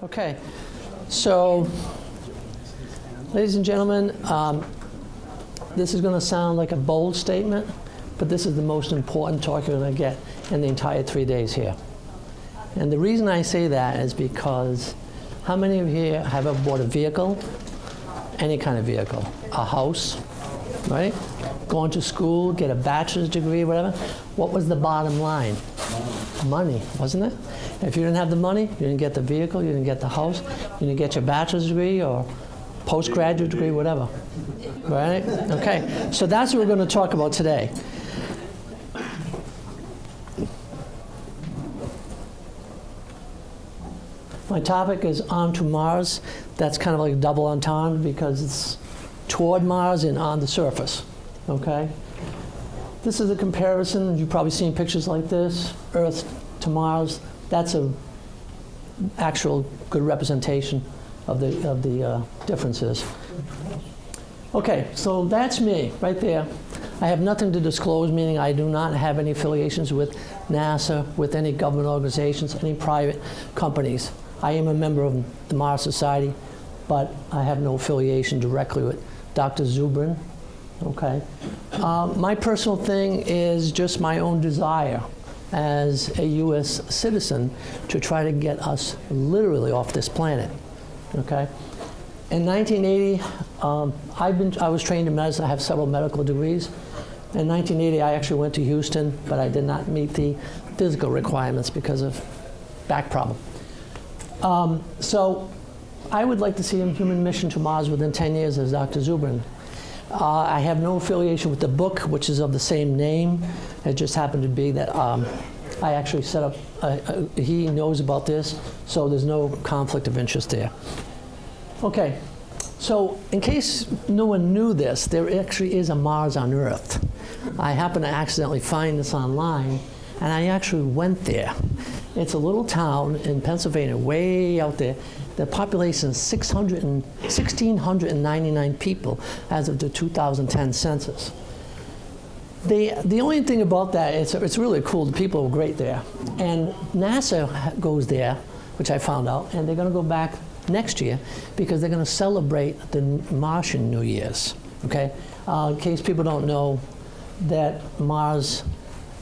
Okay, so, ladies and gentlemen, this is going to sound like a bold statement, but this is the most important talk you're going to get in the entire 3 days here. And the reason I say that is because how many of you here have ever bought a vehicle? Any kind of vehicle. A house, right? Going to school, get a bachelor's degree, whatever. What was the bottom line? Money, wasn't it? If you didn't have the money, you didn't get the vehicle, you didn't get the house, you didn't get your bachelor's degree or postgraduate degree, whatever. Right? Okay, so that's what we're going to talk about today. My topic is on to Mars. That's kind of like double entendre because it's toward Mars and on the surface. Okay? This is a comparison. You've probably seen pictures like this, Earth to Mars. That's a actual good representation of the differences. Okay, so that's me right there. I have nothing to disclose, meaning I do not have any affiliations with NASA, with any government organizations, any private companies. I am a member of the Mars Society, but I have no affiliation directly with Dr. Zubrin. Okay. My personal thing is just my own desire as a U.S. citizen to try to get us literally off this planet. Okay. In 1980, I was trained in medicine. I have several medical degrees. In 1980, I actually went to Houston, but I did not meet the physical requirements because of back problem. So I would like to see a human mission to Mars within 10 years as Dr. Zubrin. I have no affiliation with the book, which is of the same name. It just happened to be that I actually set up, he knows about this, so there's no conflict of interest there. Okay, so in case no one knew this, there actually is a Mars on Earth. I happened to accidentally find this online, and I actually went there. It's a little town in Pennsylvania, way out there. The population is 1,699 people as of the 2010 census. The only thing about that, it's really cool. The people are great there. And NASA goes there, which I found out, and they're going to go back next year because they're going to celebrate the Martian New Year's. Okay? In case people don't know that Mars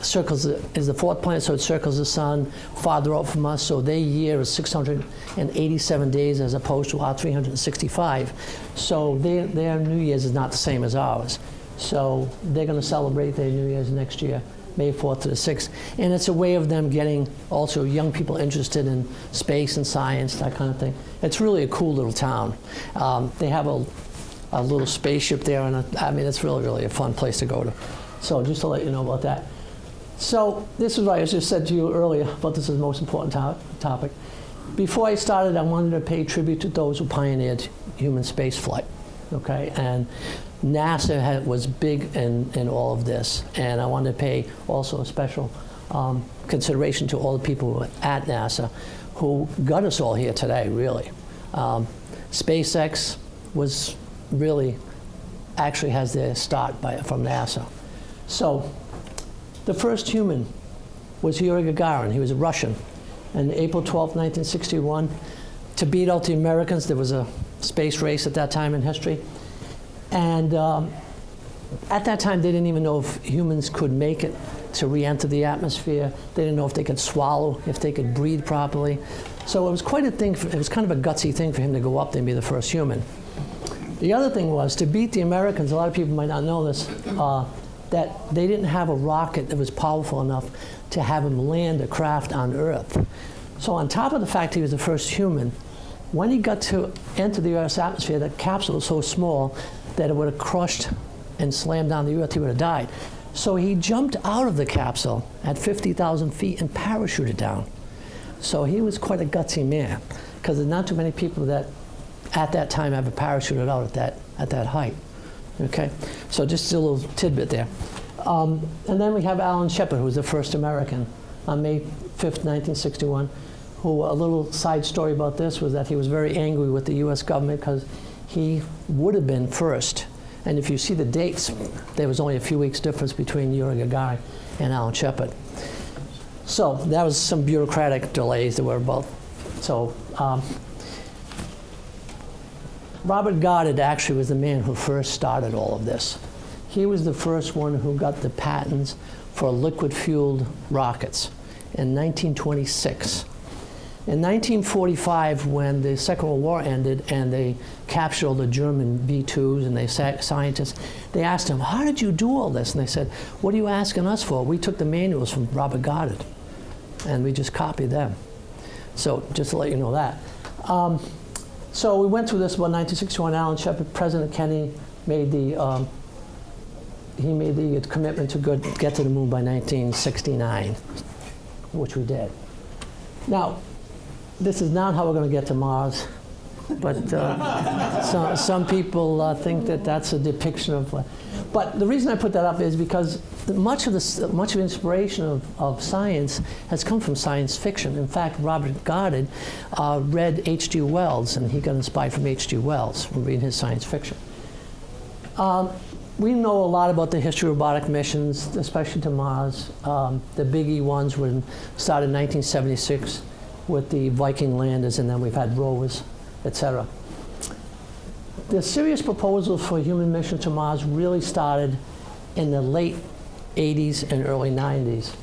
is the fourth planet, so it circles the sun farther out from us, so their year is 687 days as opposed to our 365. So their New Year's is not the same as ours. So they're going to celebrate their New Year's next year, May 4th to the 6th. And it's a way of them getting also young people interested in space and science, that kind of thing. It's really a cool little town. They have a little spaceship there, and I mean, it's really, really a fun place to go to. So just to let you know about that. So this is what I just said to you earlier, but this is the most important topic. Before I started, I wanted to pay tribute to those who pioneered human spaceflight, okay? And NASA was big in all of this, and I wanted to pay also a special consideration to all the people who were at NASA who got us all here today, really. SpaceX was really, actually has their start from NASA. So, the first human was Yuri Gagarin. He was a Russian. And April 12, 1961, to beat out the Americans, there was a space race at that time in history. And at that time, they didn't even know if humans could make it to re-enter the atmosphere. They didn't know if they could swallow, if they could breathe properly. So it was quite a thing. It was kind of a gutsy thing for him to go up there and be the first human. The other thing was, to beat the Americans, a lot of people might not know this, that they didn't have a rocket that was powerful enough to have him land a craft on Earth. So on top of the fact he was the first human, when he got to enter the Earth's atmosphere, the capsule was so small that it would have crushed and slammed down the Earth, he would have died. So he jumped out of the capsule at 50,000 feet and parachuted down. So he was quite a gutsy man, because there's not too many people that at that time ever parachuted out at that height. Okay, so just a little tidbit there. And then we have Alan Shepard, who was the first American on May 5th, 1961, who, a little side story about this was that he was very angry with the US government because he would have been first. And if you see the dates, there was only a few weeks difference between Yuri Gagarin and Alan Shepard. So that was some bureaucratic delays. There were about So Robert Goddard actually was the man who first started all of this. He was the first one who got the patents for liquid-fueled rockets in 1926. In 1945, when the Second World War ended and they captured all the German B-2s and scientists, they asked him, how did you do all this? And they said, what are you asking us for? We took the manuals from Robert Goddard and we just copied them. So just to let you know that. So we went through this about 1961. Alan Shepard, President Kennedy made the commitment to get to the moon by 1969, which we did. Now, this is not how we're going to get to Mars, but some people think that that's a depiction of. But the reason I put that up is because much of inspiration of science has come from science fiction. In fact, Robert Goddard read H.G. Wells, and he got inspired from H.G. Wells from reading his science fiction. We know a lot about the history of robotic missions, especially to Mars. The biggie ones were started in 1976 with the Viking landers, and then we've had rovers, etc. The serious proposals for human mission to Mars really started in the late 80s and early 90s.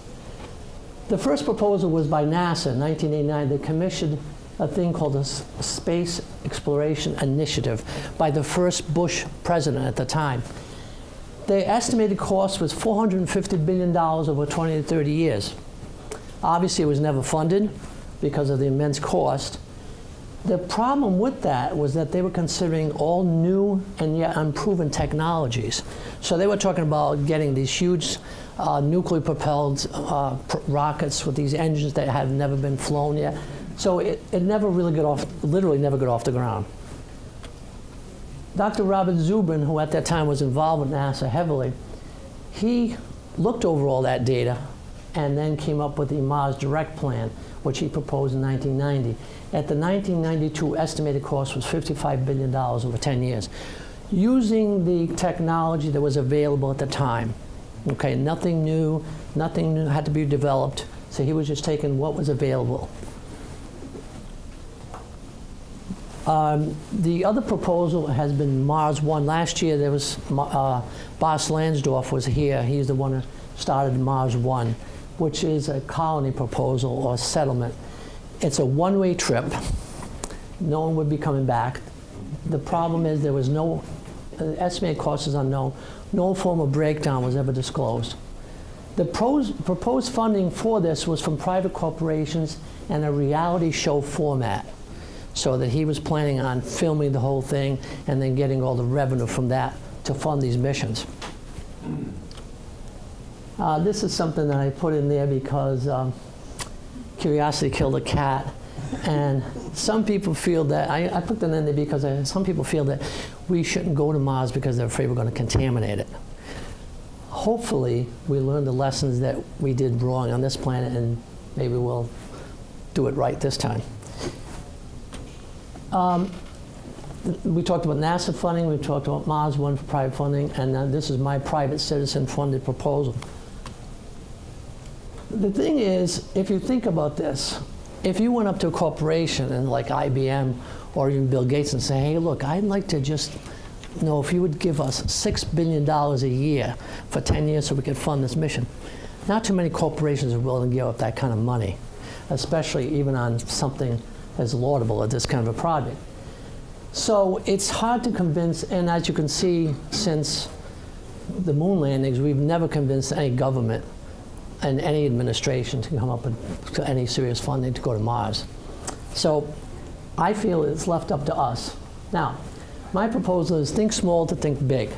The first proposal was by NASA in 1989. They commissioned a thing called the Space Exploration Initiative by the first Bush president at the time. The estimated cost was $450 billion over 20 to 30 years. Obviously, it was never funded because of the immense cost. The problem with that was that they were considering all new and yet unproven technologies. So they were talking about getting these huge nuclear-propelled rockets with these engines that had never been flown yet. So it never really got off, literally never got off the ground. Dr. Robert Zubrin, who at that time was involved with NASA heavily, he looked over all that data and then came up with the Mars Direct plan, which he proposed in 1990. At the 1992 estimated cost was $55 billion over 10 years, using the technology that was available at the time. Okay, nothing new had to be developed, so he was just taking what was available. The other proposal has been MarsOne. Last year there was, Bas Lansdorf was here. He's the one who started MarsOne, which is a colony proposal or settlement. It's a one-way trip. No one would be coming back. The problem is there was no, estimated cost is unknown. No form of breakdown was ever disclosed. The proposed funding for this was from private corporations and a reality show format, so that he was planning on filming the whole thing and then getting all the revenue from that to fund these missions. This is something that I put in there because curiosity killed a cat, and some people feel that, I put that in there because some people feel that we shouldn't go to Mars because they're afraid we're going to contaminate it. Hopefully, we learned the lessons that we did wrong on this planet, and maybe we'll do it right this time. We talked about NASA funding, we talked about MarsOne for private funding, and this is my private citizen-funded proposal. The thing is, if you think about this, if you went up to a corporation and like IBM or even Bill Gates and say, hey, look, I'd like to just know if you would give us $6 billion a year for 10 years so we could fund this mission. Not too many corporations are willing to give up that kind of money, especially even on something as laudable as this kind of a project. So it's hard to convince, and as you can see, since the moon landings, we've never convinced any government and any administration to come up with any serious funding to go to Mars. So I feel it's left up to us. Now, my proposal is think small to think big,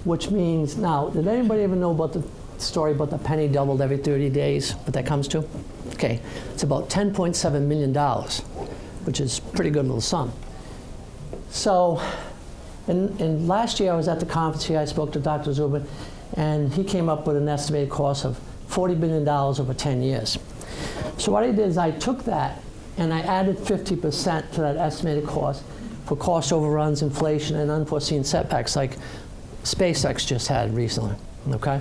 which means, now, did anybody ever know about the story about the penny doubled every 30 days, what that comes to? Okay, it's about $10.7 million, which is a pretty good little sum. So, and last year I was at the conference here, I spoke to Dr. Zubin, and he came up with an estimated cost of $40 billion over 10 years. So what I did is I took that and I added 50% to that estimated cost for cost overruns, inflation, and unforeseen setbacks like SpaceX just had recently, okay?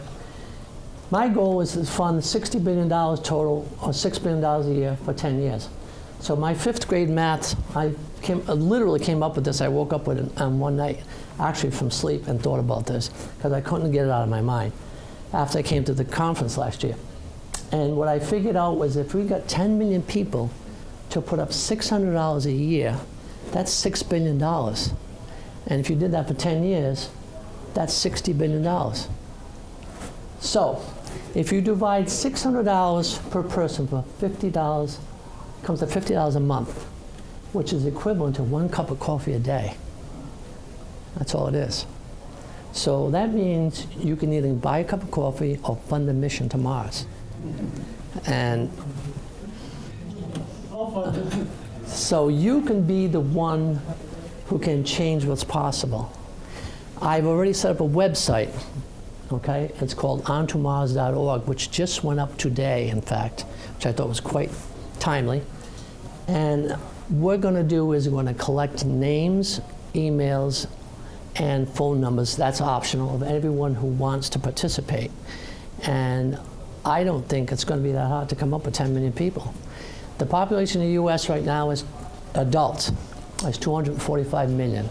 My goal is to fund $60 billion total, or $6 billion a year for 10 years. So my 5th grade math, I literally came up with this. I woke up with it one night, actually from sleep, and thought about this because I couldn't get it out of my mind after I came to the conference last year. And what I figured out was if we got 10 million people to put up $600 a year, that's $6 billion. And if you did that for 10 years, that's $60 billion. So if you divide $600 per person for $50, comes to $50 a month, which is equivalent to 1 cup of coffee a day. That's all it is. So that means you can either buy a cup of coffee or fund a mission to Mars. And so you can be the one who can change what's possible. I've already set up a website, okay? It's called ontomars.org, which just went up today, in fact, which I thought was quite timely. And what we're going to do is we're going to collect names, emails, and phone numbers. That's optional, of everyone who wants to participate. And I don't think it's going to be that hard to come up with 10 million people. The population in the US right now is adults, is 245 million.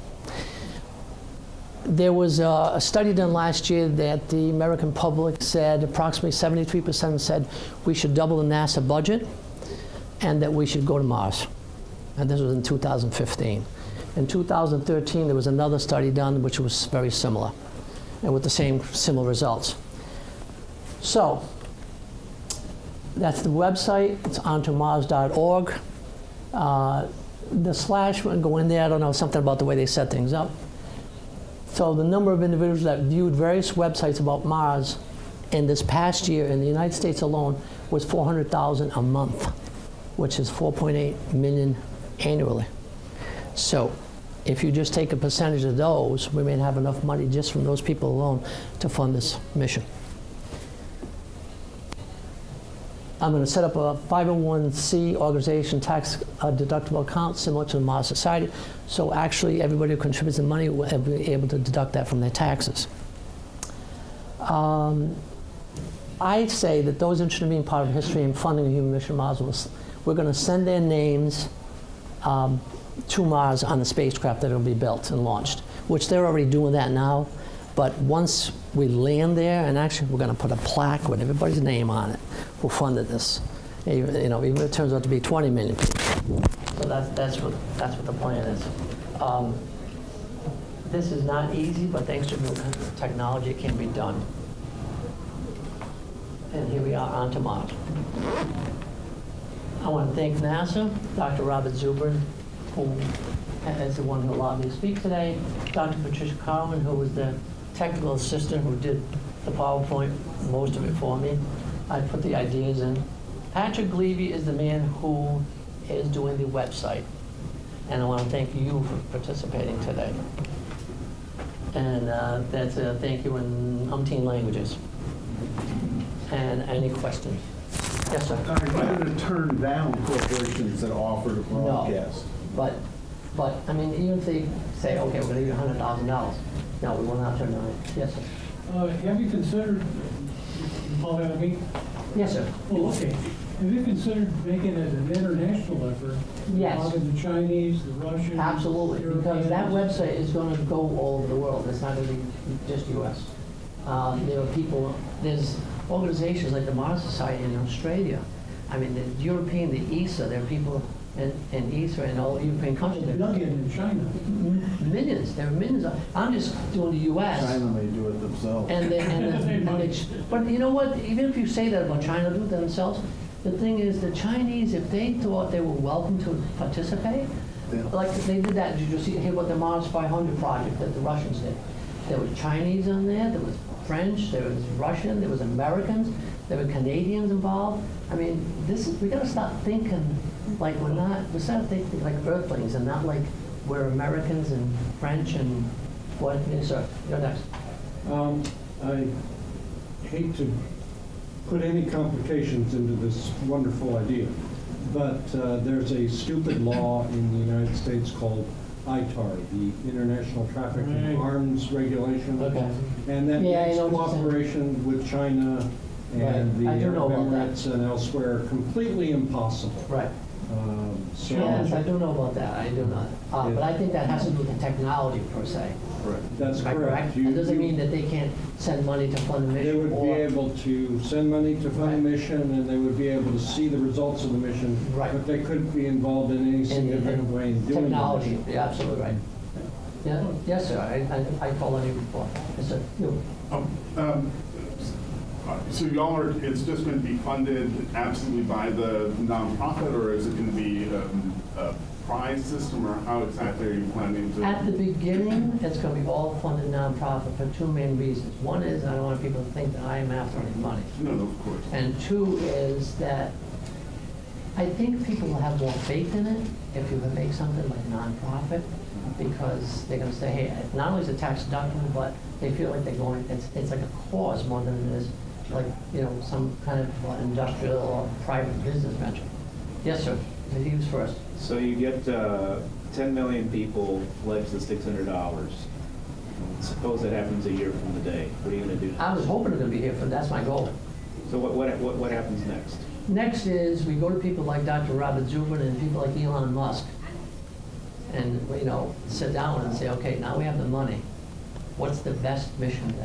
There was a study done last year that the American public said, approximately 73% said we should double the NASA budget and that we should go to Mars. And this was in 2015. In 2013, there was another study done which was very similar, and with the same similar results. So, that's the website. It's ontomars.org. The slash, when go in there, I don't know, something about the way they set things up. So the number of individuals that viewed various websites about Mars in this past year in the United States alone was 400,000 a month, which is 4.8 million annually. So if you just take a percentage of those, we may have enough money just from those people alone to fund this mission. I'm going to set up a 501c organization tax deductible account similar to the Mars Society. So actually everybody who contributes the money will be able to deduct that from their taxes. I say that those interested in being part of history and funding a human mission to Mars, we're going to send their names to Mars on the spacecraft that will be built and launched, which they're already doing that now. But once we land there, and actually we're going to put a plaque with everybody's name on it who funded this, even if it turns out to be 20 million people. So that's what the plan is. This is not easy, but thanks to new technology, it can be done. And here we are on to Mars. I want to thank NASA, Dr. Robert Zubrin, who is the one who allowed me to speak today, Dr. Patricia Carlin, who was the technical assistant who did the PowerPoint, most of it for me. I put the ideas in. Patrick Levy is the man who is doing the website. And I want to thank you for participating today. And that's a thank you in umpteen languages. And any questions? Yes, sir. I'm going to turn down corporations that offer to broadcast. No, but I mean, even if they say, okay, we're going to give you $100,000. No, we will not turn down it. Yes, sir. Have you considered, Paul, me? Yes, sir. Oh, okay. Have you considered making it an international effort? Yes. Involving the Chinese, the Russians? Absolutely, because that website is going to go all over the world. It's not going to be just U.S. There are people, there's organizations like the Mars Society in Australia. I mean, the European, the ESA, there are people in ESA and all European countries. Not yet in China. Millions, there are millions. I'm just doing the U.S. China may do it themselves. But you know what? Even if you say that about China, do it themselves. The thing is, the Chinese, if they thought they were welcome to participate, like they did that. Did you hear about the Mars 500 project that the Russians did? There was Chinese on there. There was French. There was Russian. There was Americans. There were Canadians involved. I mean, we got to start thinking like we start thinking like Earthlings and not like we're Americans and French and what? Yes, sir. You're next. I hate to put any complications into this wonderful idea, but there's a stupid law in the United States called ITAR, the International Traffic in Arms Regulation, and that makes cooperation with China and the Arab Emirates and elsewhere completely impossible. Right. So Yes, I do know about that, I do know. But I think that has to do with the technology per se. that's Am I correct. correct? It doesn't mean that they can't send money to fund the They mission would be or... able to send money to fund the mission, and they would be able to see the results of the mission. Right. But they couldn't be involved in any significant way in doing the Technology, mission. you're absolutely right. Yeah, yes, sir, I told you before. Yes, sir. You. So y'all are, it's just going to be funded absolutely by the nonprofit, or is it going to be a prize system, or how exactly are you planning to? At the beginning, it's going to be all funded nonprofit for two main reasons. One is I don't want people to think that I am after any money. No, of course. And two is that I think people will have more faith in it if you can make something like nonprofit, because they're going to say, hey, not only is it tax deductible, but they feel like they're going, it's like a cause more than it is like, you know, some kind of industrial or private business venture. Yes, sir. He was first. So you get 10 million people pledge the $600. Suppose that happens a year from the day. What are you going to do? I was hoping to be here for, that's my goal. So what happens next? Next is we go to people like Dr. Robert Zubrin and people like Elon Musk and, you know, sit down and say, okay, now we have the money. What's the best mission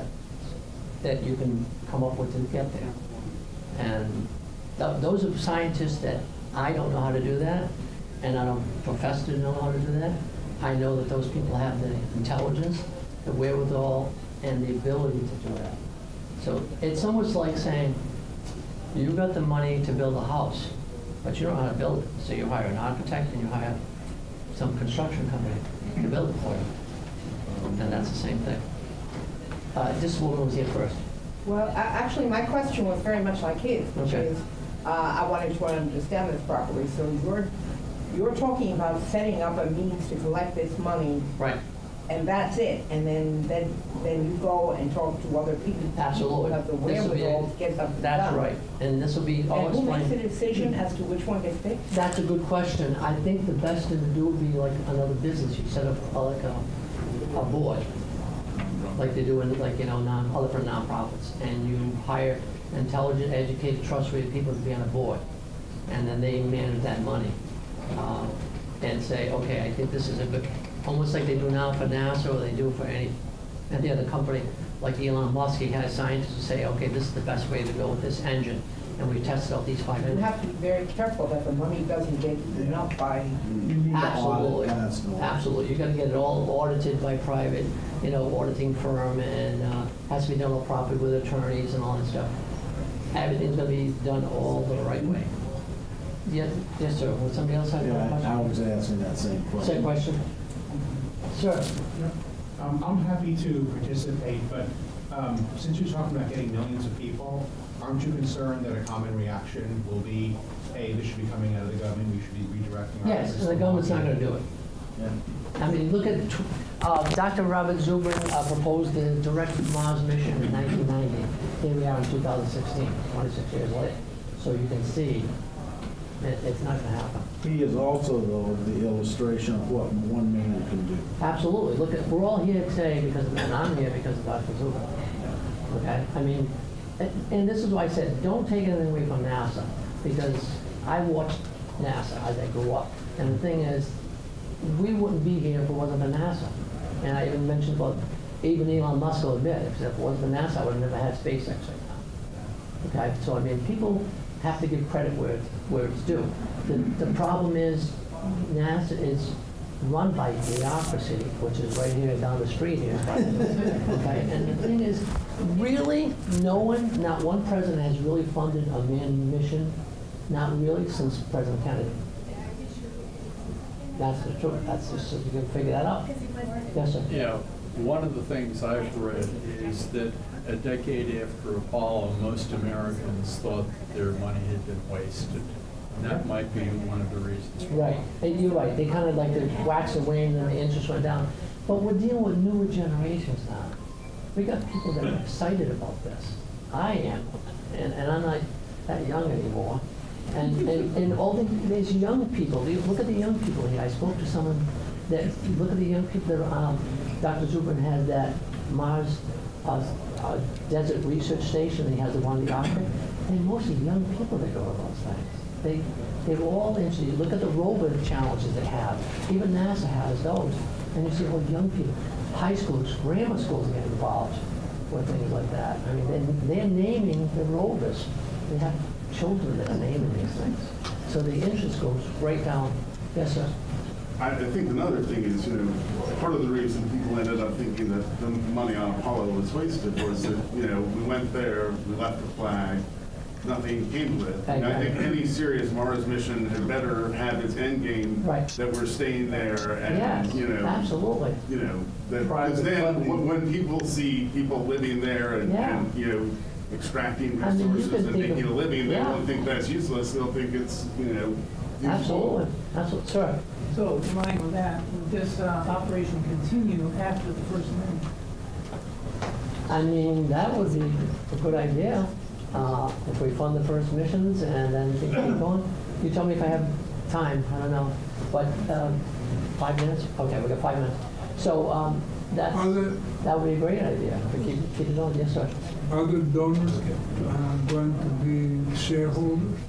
that you can come up with to get there? And those are scientists that I don't know how to do that, and I don't profess to know how to do that. I know that those people have the intelligence, the wherewithal, and the ability to do that. So it's almost like saying, you got the money to build a house, but you don't know how to build it. So you hire an architect and you hire some construction company to build it for you. And that's the same thing. This woman was here first. Well, actually, my question was very much like his, which Okay. is, I wanted to understand this properly. So you're talking about setting up a means to collect this money, Right. and that's it. And then you go and talk to other people. Absolutely. Who have the This will be wherewithal to get something done. That's right. And this will be all And who makes the explained. decision as to which one gets picked? That's a good question. I think the best thing to do would be like another business. You set up like a board, like they do in, like, you know, other for nonprofits, and you hire intelligent, educated, trustworthy people to be on a board, and then they manage that money and say, okay, I think this is a good, almost like they do now for NASA or they do for any other company, like Elon Musk. He has scientists who say, okay, this is the best way to go with this engine, and we tested out these 5 You engines. have to be very careful that the money doesn't get eaten up by. You need to Absolutely, audit that and all. absolutely. You gotta get it all audited by private, you know, auditing firm, and has to be done all properly with attorneys and all that stuff. Everything's gonna be done all the right way. Yes, yes, sir. Would somebody else have a Yeah, I question? was asking that same question. Same question? Sir? I'm happy to participate, but since you're talking about getting millions of people, aren't you concerned that a common reaction will be, hey, this should be coming out of the government, we should be redirecting our Yes, efforts the to government's not launch gonna do it. Yeah. I mean, look at, Dr. Robert Zubrin proposed the direct Mars mission in 1990. Here we are in 2016, 26 years later. So you can see, it's not gonna happen. He is also, though, the illustration of what one man can do. Absolutely. Look at, we're all here today because, and I'm here because of Dr. Zubrin. Okay? I mean, and this is why I said, don't take anything away from NASA, because I watched NASA as I grew up. And the thing is, we wouldn't be here if it wasn't for NASA. And I even mentioned about, even Elon Musk will admit, if it wasn't for NASA, I would have never had SpaceX right now. Okay? So, I mean, people have to give credit where it's due. The problem is, NASA is run by bureaucracy, which is right here down the street here. Okay, and the thing is, really, no one, not one president has really funded a manned mission, not really since President Kennedy. That's the truth. That's just, you can figure that out. Yes, sir. Yeah, one of the things I've read is that a decade after Apollo, most Americans thought their money had been wasted. And that might be one of the reasons. Right, and you're right, they kind of like the wax and wane and the interest went down. But we're dealing with newer generations now. We got people that are excited about this. I am, and I'm not that young anymore. And all these young people, look at the young people here. I spoke to someone that, look at the young people that Dr. Zubrin has that Mars Desert Research Station, he has the one in the Arctic. And mostly young people that go to those things. They're all interested. Look at the rover challenges they have. Even NASA has those. And you see all young people, high schools, grammar schools get involved with things like that. I mean, they're naming the rovers. They have children that are naming these things. So the interest goes right down. Yes, sir? I think another thing is, part of the reason people ended up thinking that the money on Apollo was wasted was that, we went there, we left the flag, nothing came with it. And I think any serious Mars mission had better have its end game Right. that we're staying there and, Yes, absolutely. because then when people see people living there and extracting I mean, you resources can and think making of- a living, they yeah. won't think that's useless. They'll think it's, useful. Absolutely. Absolutely. Sir? So, in line with that, would this operation continue after the first mission? I mean, that would be a good idea. If we fund the first missions and then keep going. You tell me if I have time, I don't know. But 5 minutes? Okay, we got 5 minutes. So that would be a great idea. If we keep it going. Yes, sir. Are the donors going to be shareholders?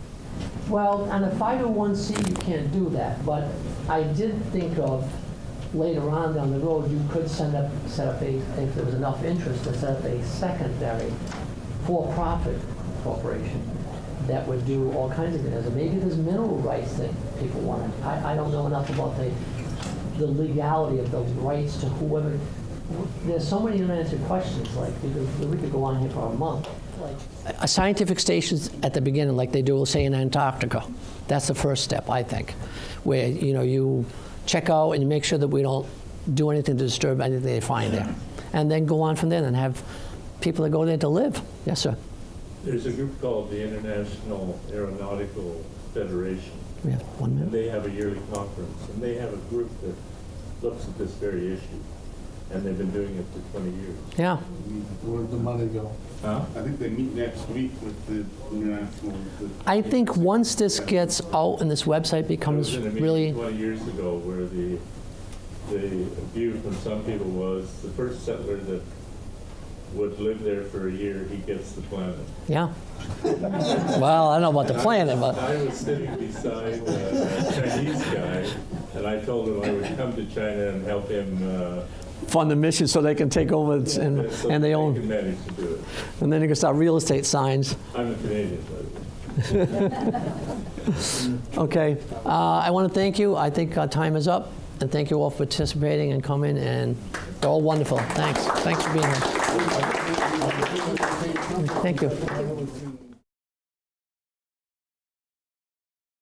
Well, on a 501c, you can't do that. But I did think of later on down the road, you could set up if there was enough interest, to set up a secondary for-profit corporation that would do all kinds of things. Maybe there's mineral rights that people want. I don't know enough about the legality of the rights to whoever. There's so many unanswered questions. Like we could go on here for a month. A scientific stations at the beginning, like they do, say in Antarctica. That's the first step, I think, where you check out and you make sure that we don't do anything to disturb anything they find there, and then go on from there and have people that go there to live. Yes, sir. There's a group called the International Aeronautical Federation. We have 1 minute. And they have a yearly conference, and they have a group that looks at this very issue, and they've been doing it for 20 years. Yeah. Where'd the money go? Huh? I think they meet next week with the international. I think once this gets out and this website becomes There was in a meeting really, 20 years ago where the view from some people was the first settler that would live there for a year, he gets the planet. yeah. Well, I don't know about the planet, but I was sitting beside a Chinese guy, and I told him I would come to China and help him fund the mission so they can take over so and they can own, manage to do it. and then you can start real estate signs. I'm a Canadian, by the way. Okay. I want to thank you. I think our time is up. And thank you all for participating and coming. And they're all wonderful. Thanks. Thanks for being here. Thank you.